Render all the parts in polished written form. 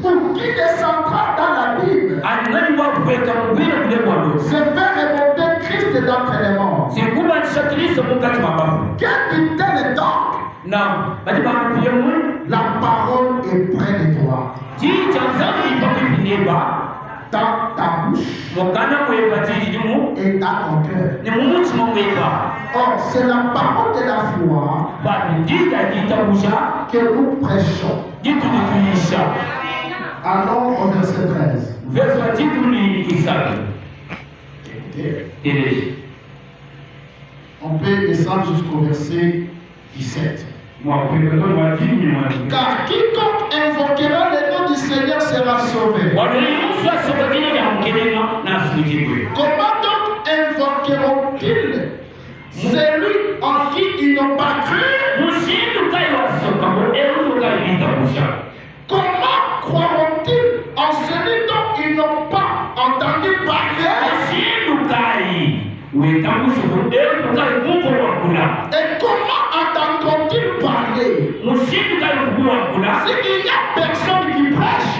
Ou qui descendra dans la Bible, se fait remonter Christ d'entre les morts. Quel dit-elle donc? La parole est près de toi. Dans ta bouche et dans ton cœur. Or, c'est la parole de la foi que nous prêchons. Allons au verset 13. On peut descendre jusqu'au verset 17. Car quiconque invoquera le nom du Seigneur sera sauvé. Comment donc invoqueront-ils celui en qui ils n'ont pas cru? Comment croiront-ils en celui dont ils n'ont pas entendu parler? Et comment entendront-ils parler s'il n'y a personne qui prêche?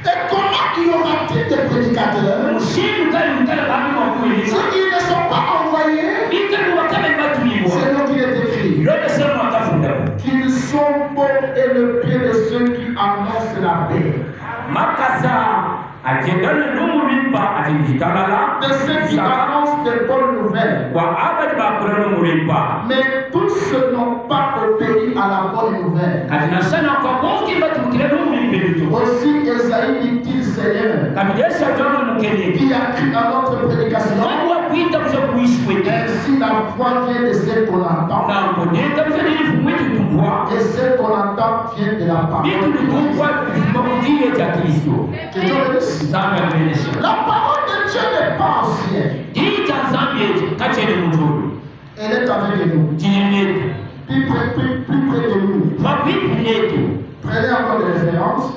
Et comment y aura-t-il des prédicateurs s'ils ne sont pas envoyés? C'est donc qu'il est écrit qu'ils sont beaux et le pied de ceux qui annoncent la paix. De ceux qui annoncent des bonnes nouvelles. Mais tous n'ont pas obéi à la bonne nouvelle. Aussi Esaïe dit-il, Seigneur, qui a cru à notre prédication. Ainsi la foi vient de ce qu'on entend. Et ce qu'on entend vient de la parole. La parole de Dieu n'est pas ancienne. Elle est avec nous. Plus près de nous. Prenez encore des références.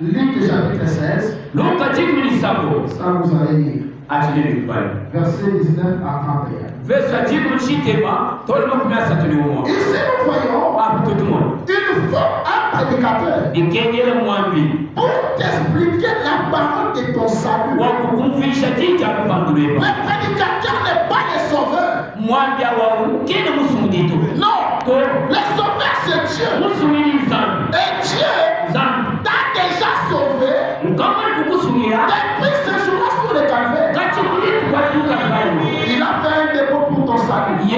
Luc chapitre 16. Ça vous allez lire. Verset 19 à 31. Ici nous voyons, il faut un prédicateur pour t'expliquer la parole de ton salut. Le prédicateur n'est pas le sauveur. Non, le sauveur c'est Dieu. Et Dieu t'a déjà sauvé depuis ce jour-là sur le calvaire. Il a fait un dépôt pour ton salut. Et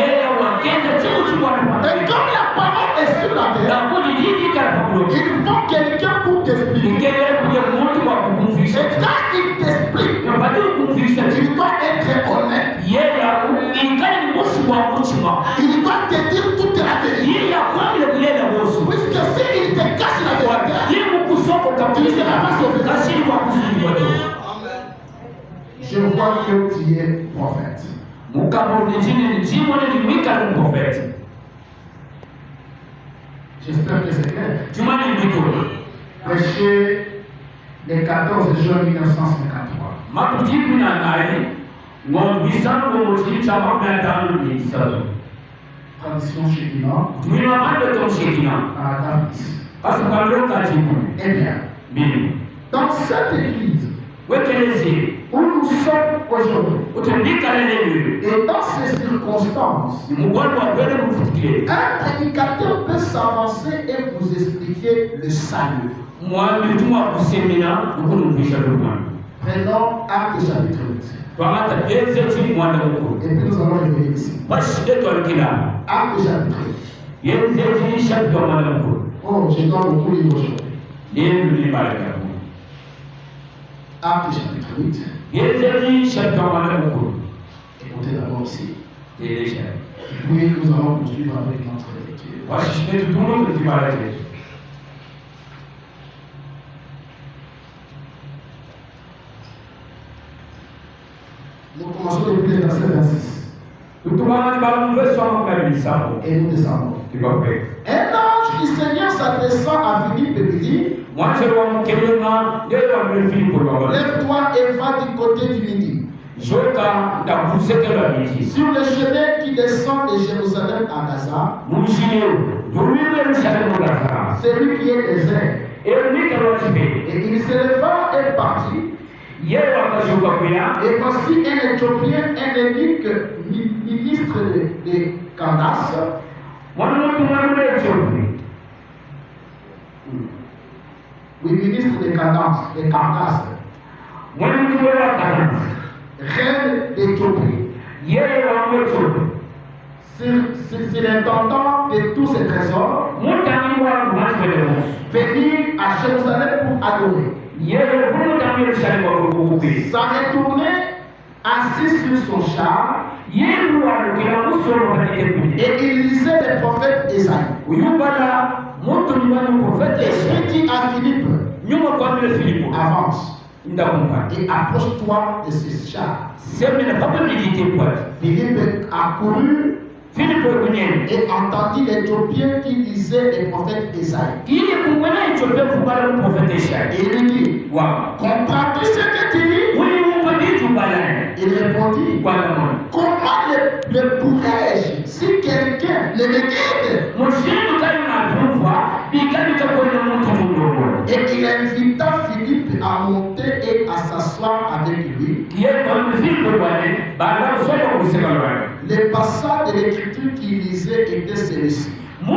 comme la parole est sur la terre, il faut quelqu'un pour t'expliquer. Et quand il t'explique, il doit être honnête. Il doit te dire toute la vérité. Puisque s'il te cache la vérité, tu ne seras pas sauvé. Je vois que tu es prophète. J'espère que c'est clair. Prêché le 14 juin 1953. Tradition Shekinah à Davis. Eh bien, dans cette église où nous sommes aujourd'hui, et dans ces circonstances, un prédicateur peut s'avancer et vous expliquer le salut. Prenons Actes chapitre 8. Et puis nous allons revenir ici. Actes chapitre 8. Oh, je dois beaucoup lire aujourd'hui. Actes chapitre 8. Écoutez d'abord ici. Puis nous allons poursuivre avec notre lecture. Nous commençons depuis le verset 26. Et nous descendons. Un ange du Seigneur s'adressant à Philippe lui dit, lève-toi et va du côté du midi. Sur le chemin qui descend de Jérusalem à Gaza, C'est lui qui est désert. Et il se leva et partit. Et voici un Éthiopien, un eunuque, ministre de Candace. Oui, ministre de Candace. Reine d'Éthiopie. C'est l'intendant de tous ces trésors venir à Jérusalem pour adorer. S'en retournait assis sur son char et il lisait les prophètes Esaïe. Et il dit à Philippe, avance et approche-toi de ce char. Philippe accourut et entendit l'Éthiopien qui lisait les prophètes Esaïe. Et il lui dit, comprends-tu ce que tu lis? Il répondit, comment le pourrais-je si quelqu'un ne me guide? Et il invita Philippe à monter et à s'asseoir avec lui. Le passage de l'écriture qu'il lisait était celui-ci. Il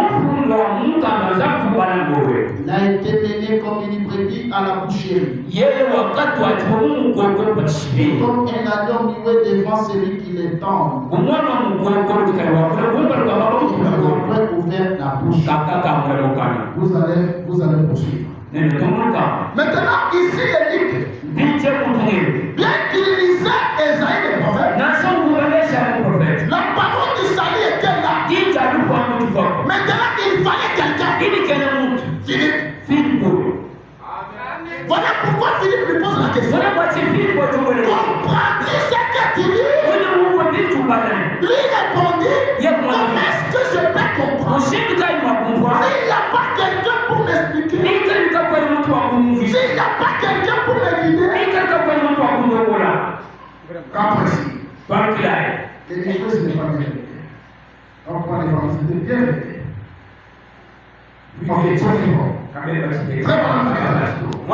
a été mené comme une brebis à la boucherie. Comme un agneau muet devant celui qui l'étend. Il n'a point ouvert la bouche. Vous allez poursuivre. Maintenant, ici, l'évêque, bien qu'il lisait Esaïe le prophète, la parole d'Isaïe était là. Maintenant, il fallait quelqu'un. Philippe. Voilà pourquoi Philippe lui pose la question. Comprends-tu ce que tu lis? Lui répondit, comment est-ce que je peux comprendre? S'il n'y a pas quelqu'un pour m'expliquer, s'il n'y a pas quelqu'un pour me guider, quand précis, et les choses ne sont pas bien faites. On prend les gens, c'était bien fait. Ok, très bon. Très bon. Un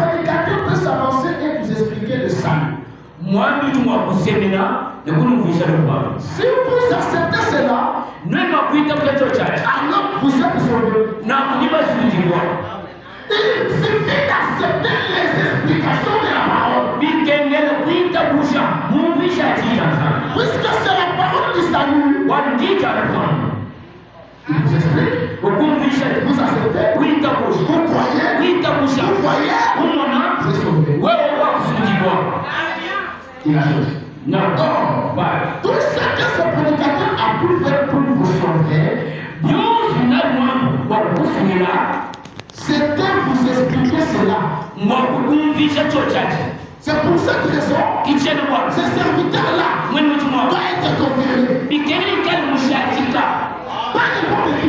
prédicateur peut s'avancer et vous expliquer le salut. Si vous acceptez cela, alors vous êtes sauvés. Il suffit d'accepter les explications de la parole. Puisque c'est la parole du salut, il vous explique. Vous acceptez. Vous croyez. Vous voyez. C'est sauvé. Il a choisi. Non. Tout ce que ce prédicateur a pu faire pour vous sauver, c'était vous expliquer cela. C'est pour cette raison que ces serviteurs-là doivent être confirmés. Pas n'importe qui.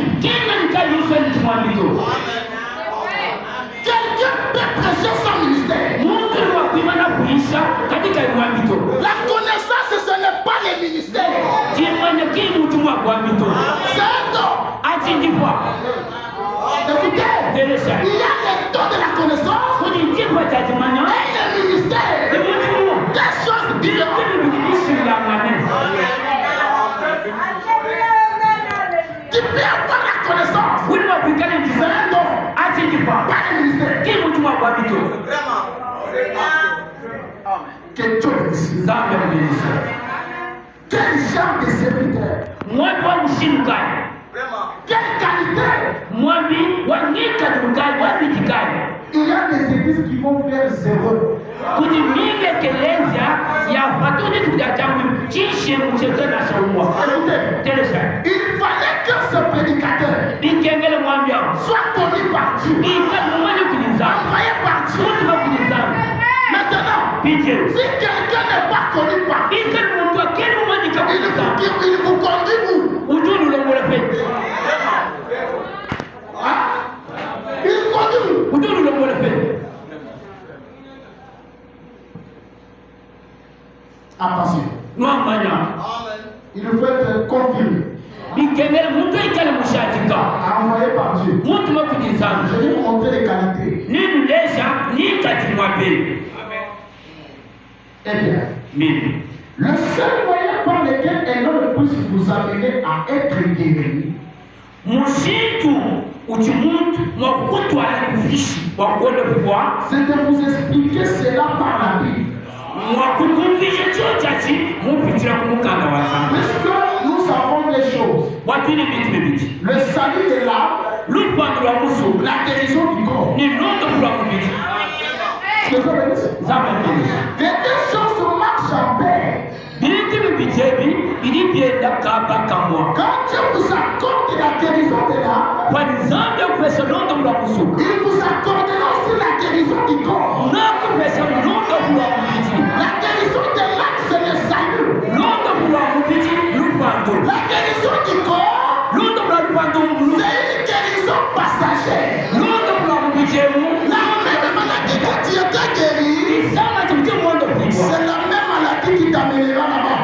Quelqu'un peut prêcher son ministère. La connaissance, ce n'est pas le ministère. C'est un don. Écoutez, il y a le don de la connaissance et le ministère. Des choses différentes. Tu peux avoir la connaissance. C'est un don. Pas le ministère. Quel genre de serviteur? Quelle qualité? Il y a des églises qui vont faire zéro. Écoutez, il fallait que ce prédicateur soit connu par Dieu, envoyé par Dieu. Maintenant, si quelqu'un n'est pas connu par Dieu, il vous conduit où? Il conduit où? Attention. Il faut être confirmé. Eh bien, le seul moyen par lequel un homme puisse vous amener à être guéri, c'est de vous expliquer cela par la Bible. Puisque nous savons les choses, le salut de l'âme, la guérison du corps. Les deux choses marchent en paix. Quand Dieu vous accorde la guérison de l'âme, il vous accordera aussi la guérison du corps. La guérison de l'âme, c'est le salut. La guérison du corps, c'est une guérison passagère. La même maladie que tu étais guéri, c'est la même maladie qui t'amènera là-bas.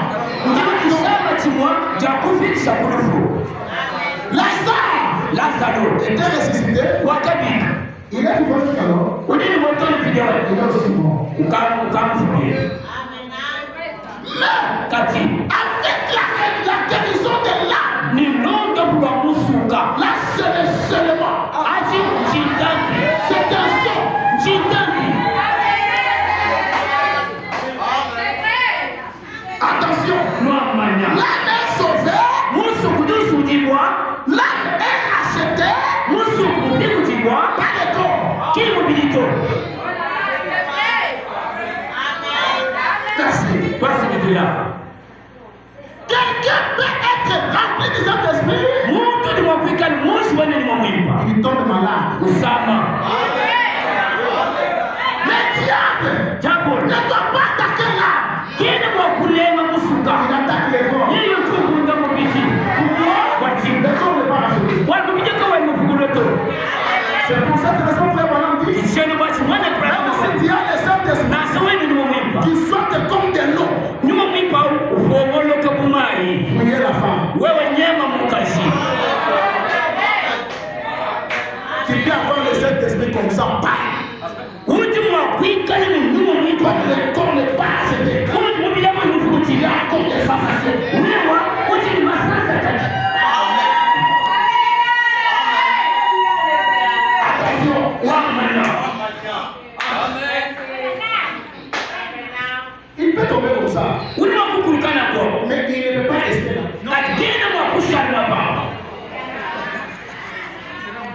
Lazare était ressuscité. Il est vivant jusqu'alors. Il est aussi mort. Mais avec la guérison de l'âme, là c'est le seulement. C'est un son. Attention. L'âme est sauvée. L'âme est rachetée. Par le corps. Merci. Quelqu'un peut être rempli du Saint-Esprit. Il tombe malade. Le diable ne doit pas attaquer l'âme. Il attaque les corps. Le corps n'est pas racheté. C'est pour cette raison que Frère dit, si tu as le Saint-Esprit qui sortent comme de l'eau, priez la femme. Tu peux avoir le Saint-Esprit comme ça, pas. Comme le corps n'est pas acheté. Il a comme des femmes achetées. Il peut tomber comme ça. Mais il ne peut pas rester là.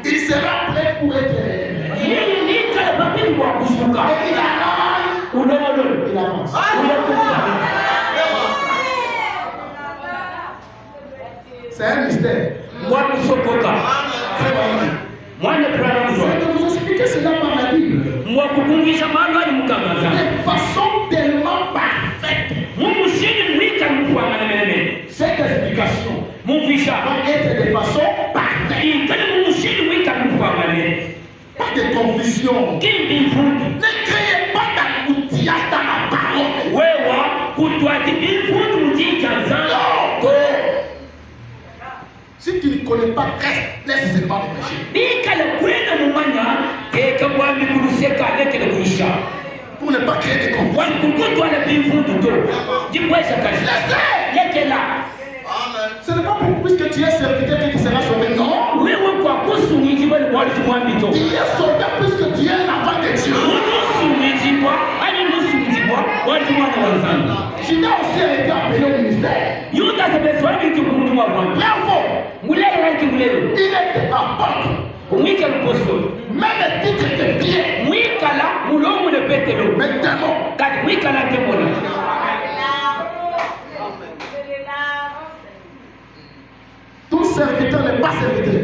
Il sera prêt pour être. Il avance. C'est un mystère. Je vais vous expliquer cela par la Bible. De façon tellement parfaite. Cette explication va être de façon parfaite. Pas de confusion. Ne créez pas d'outillage dans la parole. Si tu ne connais pas, laisse ce pas de péché. Pour ne pas créer de confusion. Laissez-la. Ce n'est pas pour puisque tu es serviteur que tu seras sauvé. Non. Tu es sauvé puisque tu es l'enfant de Dieu. Judas aussi a été appelé au ministère. Bravo. Il était apôtre. Même le titre était bien. Mais démon. Tout serviteur n'est pas serviteur.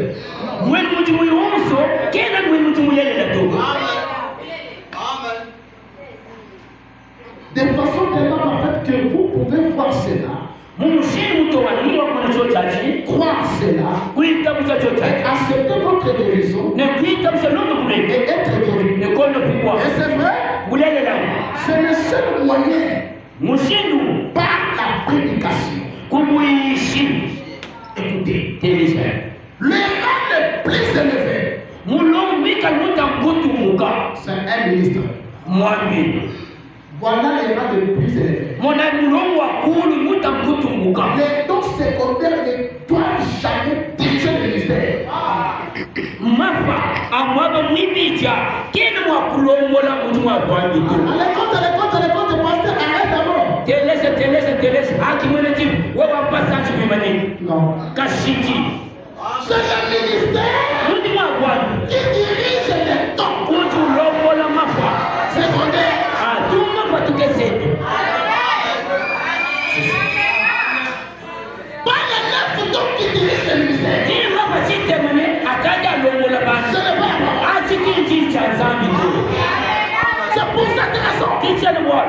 De façon tellement parfaite que vous pouvez voir cela. Croire cela. Accepter votre guérison. Et être guéri. Et c'est vrai. C'est le seul moyen. Par la prédication. Écoutez. Le rang le plus élevé. C'est un ministre. Voilà les rangs les plus élevés. Les dons secondaires ne doivent jamais diriger le ministère. Non. C'est le ministère qui dirige les dons secondaires. Pas les 9 dons qui dirigent le ministère. Ce n'est pas c'est pour cette raison.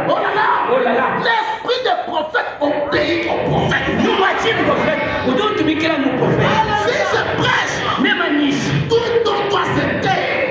Oh là là. L'esprit des prophètes obéit aux prophètes. Si je prêche, tout don doit se taire.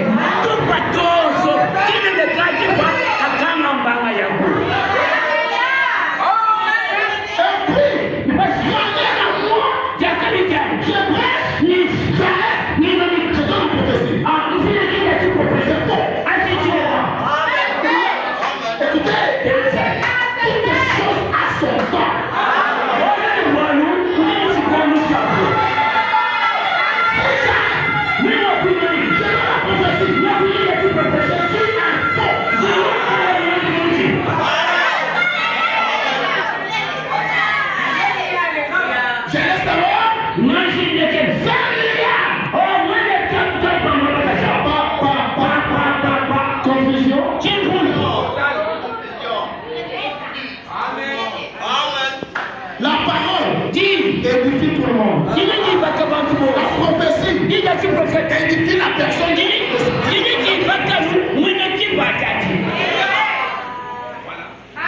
La parole édifie tout le monde. La prophétie édifie la personne.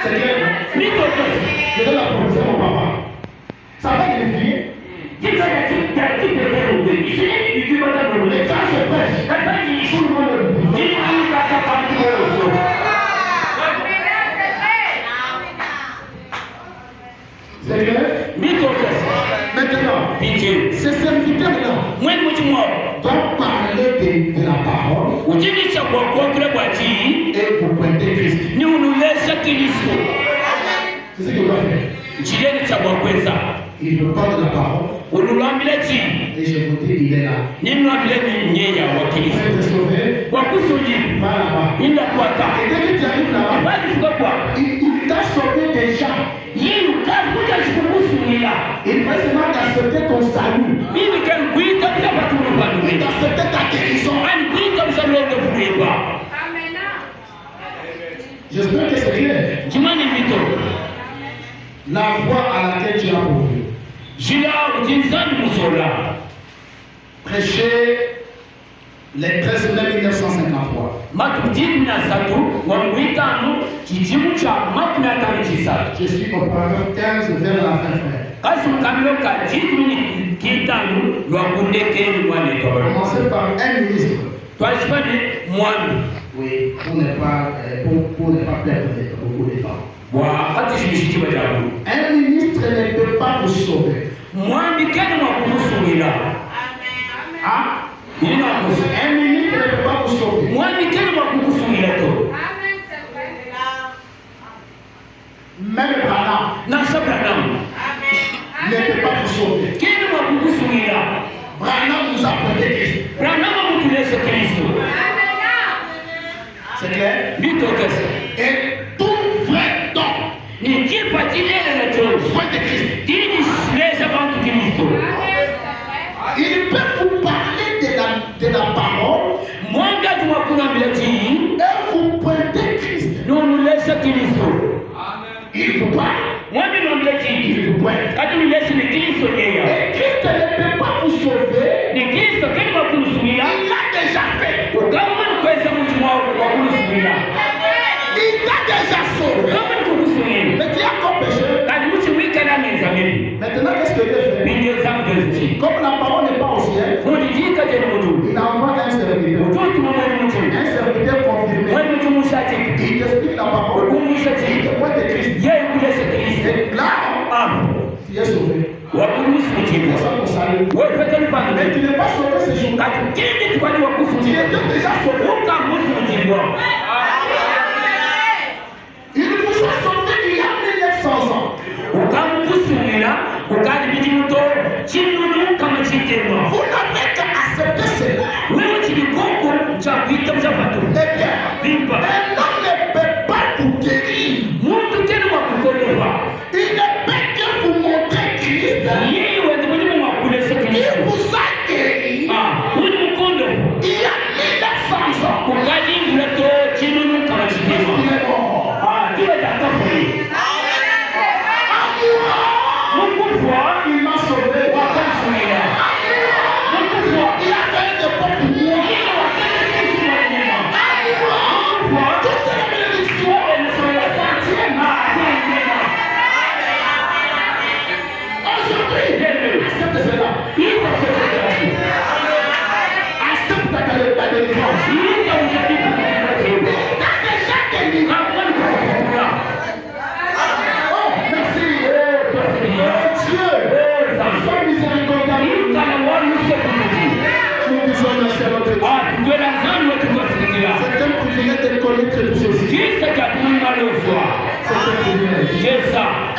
C'est clair. Je donne la prophétie à mon papa. Ça va édifier. Et quand je prêche, tout le monde est c'est clair? Maintenant, ces serviteurs-là doivent parler de la parole et vous pointer Christ. C'est ce qu'il doit faire. Il me parle de la parole. Et je vous dis, il est là. Il est sauvé. Par là-bas. Et dès que tu arrives là-bas, il t'a sauvé déjà. Il peut seulement d'accepter ton salut. D'accepter ta guérison. J'espère que c'est clair. La voie à laquelle tu as pourvu. Prêcher les 13 mai 1953. Je suis au paragraphe 15 vers la fin, frère. Commencez par un ministre. Oui, pour ne pas perdre beaucoup de temps. Un ministre ne peut pas vous sauver. Un ministre ne peut pas vous sauver. Même Branham ne peut pas vous sauver. Branham nous a prêté Christ. C'est clair? Et tout vrai don point de Christ. Il peut vous parler de la parole et vous pointer Christ. Il vous parle. Il vous pointe. Et Christ ne peut pas vous sauver. Il l'a déjà fait. Il t'a déjà sauvé. Mais tu as encore péché. Maintenant, qu'est-ce que Dieu fait? Comme la parole n'est pas au ciel, il envoie un serviteur. Un serviteur confirmé. Il t'explique la parole. Il te pointe de Christ. Et là, tu es sauvé. C'est ça qu'on salue. Mais tu n'es pas sauvé ce jour-là. Tu étais déjà sauvé. Il vous sois sauvé il y a 1900 ans. Vous n'avez qu'à accepter cela. Eh bien, un homme ne peut pas vous guérir. Il ne peut que vous montrer Christ. Il vous a guéri. Il y a 1900 ans. Il m'a sauvé. Il a fait de pour moi. Toute la bénédiction aujourd'hui, accepte cela. Accepte ta délivrance. C'est un privilège de connaître tout ceci. C'est ça.